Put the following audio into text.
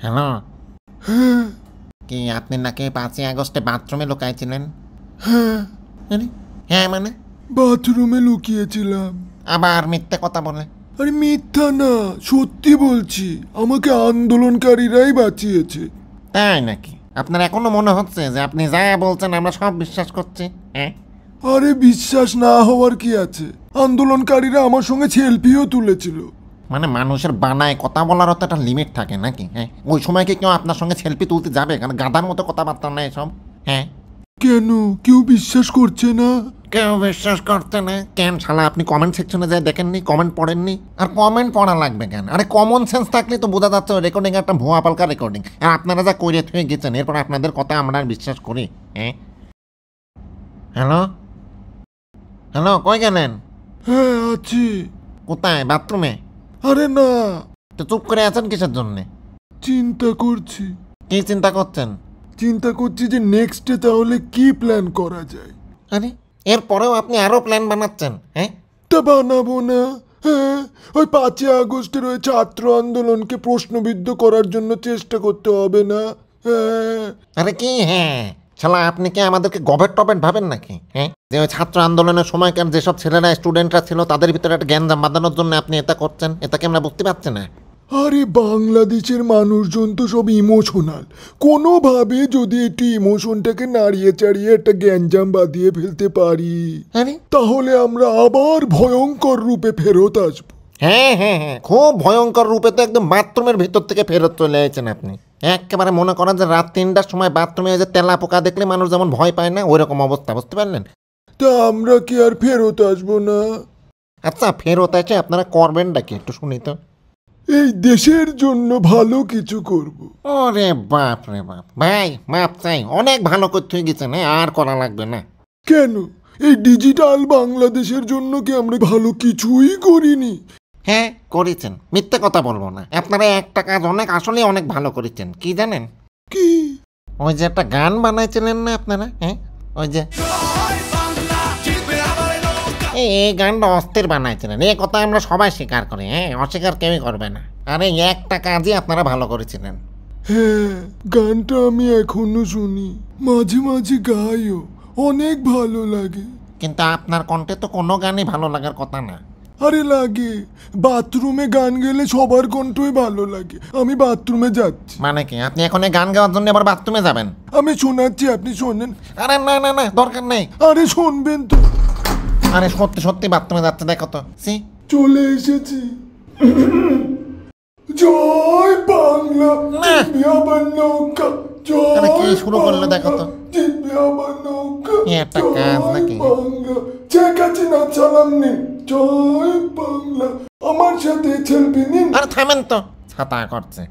Hello, হ্যাঁ কি আপনি নাকি 5ই আগস্টে বাথরুমে লুকাইছিলেন? হ্যাঁ, আরে হ্যাঁ মানে? বাথরুমে লুকিয়েছিলাম। আবার মিথ্যে কথা বলে। আরে মিথ্যা না, সত্যি বলছি, আমাকে আন্দোলনকারীরাই বাঁচিয়েছে। তাই নাকি? আপনার এখনো মনে হচ্ছে যে আপনি যা বলছেন আমরা সব বিশ্বাস করছি? হ্যাঁ, আরে বিশ্বাস না হওয়ার কি আছে, আন্দোলনকারীরা আমার সঙ্গে সেলফিও তুলেছিল। মানে মানুষের বানায় কথা বলারও তো একটা লিমিট থাকে নাকি? হ্যাঁ, ওই সময় কি কেউ আপনার সঙ্গে সেলফি তুলতে যাবে? কারণ গাধার মতো কথাবার্তা নেই সব। হ্যাঁ, কেন কেউ বিশ্বাস করছে না? কেউ বিশ্বাস করতে না কেন? শালা আপনি কমেন্ট সেকশনে যায় দেখেননি, কমেন্ট পড়েননি? আর কমেন্ট পড়া লাগবে কেন? আরে কমন সেন্স থাকলে তো বোঝা যাচ্ছে রেকর্ডিং একটা ভুয়া পালকা রেকর্ডিং। আর আপনারা যা কইরে থুয়ে গেছেন এরপর আপনাদের কথা আমরা আর বিশ্বাস করি? হ্যাঁ, হ্যালো হ্যালো, কই গেলেন? হ্যাঁ আছি। কোথায়? বাথরুমে? আরে না, তো চুপ করে আছেন কিসের জন্যে? চিন্তা করছি। কি চিন্তা করছেন? চিন্তা করছি যে নেক্সটে তাহলে কি প্ল্যান করা যায়। আরে এরপরেও আপনি আরো প্ল্যান বানাচ্ছেন? হ্যাঁ, তা বানাবো না? হ্যাঁ, ওই 5ই আগস্টের ওই ছাত্র আন্দোলনকে প্রশ্নবিদ্ধ করার জন্য চেষ্টা করতে হবে না? হ্যাঁ। আরে কি হ্যাঁ? শালা আপনি কি আমাদেরকে গভেট টবেট ভাবেন নাকি? হ্যাঁ, যে ওই ছাত্র আন্দোলনের সময়কার যেসব ছেলেরা স্টুডেন্টরা ছিল তাদের ভিতরে একটা জ্ঞানজাম বাঁধানোর জন্য আপনি এটা করছেন, এটা কি আমরা বুঝতে পারছি না? আরে বাংলাদেশের মানুষজন তো সব ইমোশনাল, কোনোভাবে যদি একটু ইমোশনটাকে নাড়িয়ে চাড়িয়ে একটা গ্যাঞ্জাম বাঁধিয়ে ফেলতে পারি, আরে তাহলে আমরা আবার ভয়ঙ্কর রূপে ফেরত আসবো। হ্যাঁ হ্যাঁ হ্যাঁ, খুব ভয়ঙ্কর রূপে তো একদম বাথরুমের ভিতর থেকে ফেরত চলে এসেছেন আপনি। একেবারে মনে করেন যে রাত 3টার সময় বাথরুমে যে তেলা পোকা দেখলে মানুষ যেমন ভয় পায় না, ওই রকম অবস্থা, বুঝতে পারলেন? তা আমরা কি আর ফেরত আসবো না? আচ্ছা ফেরত এসে আপনারা করবেনটা কি একটু শুনি তো? এই দেশের জন্য ভালো কিছু করব। ওরে বাপ রে বাপ, ভাই মাপ চাই, অনেক ভালো করতে গেছেন, আর করা লাগবে না। কেন, এই ডিজিটাল বাংলাদেশের জন্য কি আমরা ভালো কিছুই করিনি? হ্যাঁ করেছেন, মিথ্যে কথা বলবো না, আপনারা একটা কাজ অনেক আসলে অনেক ভালো করেছেন। কি জানেন? কি? ওই যে একটা গান বানাইছিলেন না আপনারা? হ্যাঁ, ওই যে এই গানটা অস্থির বানাইছিলেন, এই কথা আমরা সবাই স্বীকার করি। হ্যাঁ, অস্বীকার কেউই করবে না। আর এই একটা কাজই আপনারা ভালো করেছিলেন। হ্যাঁ, গানটা আমি এখনো শুনি, মাঝে মাঝে গাইও, অনেক ভালো লাগে। কিন্তু আপনার কণ্ঠে তো কোনো গানই ভালো লাগার কথা না। আরে লাগে, বাথরুমে গান গেলে সবার কণ্ঠই ভালো লাগে। আমি বাথরুমে যাচ্ছি। মানে কি আপনি এখন এই গান গাওয়ার জন্য আবার বাথরুমে যাবেন? আমি শোনাচ্ছি, আপনি শোনেন। আরে না না না, দরকার নেই। আরে শুনবেন তো। আরে সত্যি সত্যি বাথরুমে যাচ্ছে, দেখো তো। সি চলে এসেছি। জয় বাংলা, না। জিতবে আবার নৌকা। আরে জয় কি শুরু করলো দেখো তো। জিতবে আবার নৌকা। এ একটা কাজ নাকি? বাংলা, শেখ হাসিনা সালাম নিন। জয় বাংলা, আমার সাথে সেলফি নিন। আরে থামেন তো, ছাতা করছে।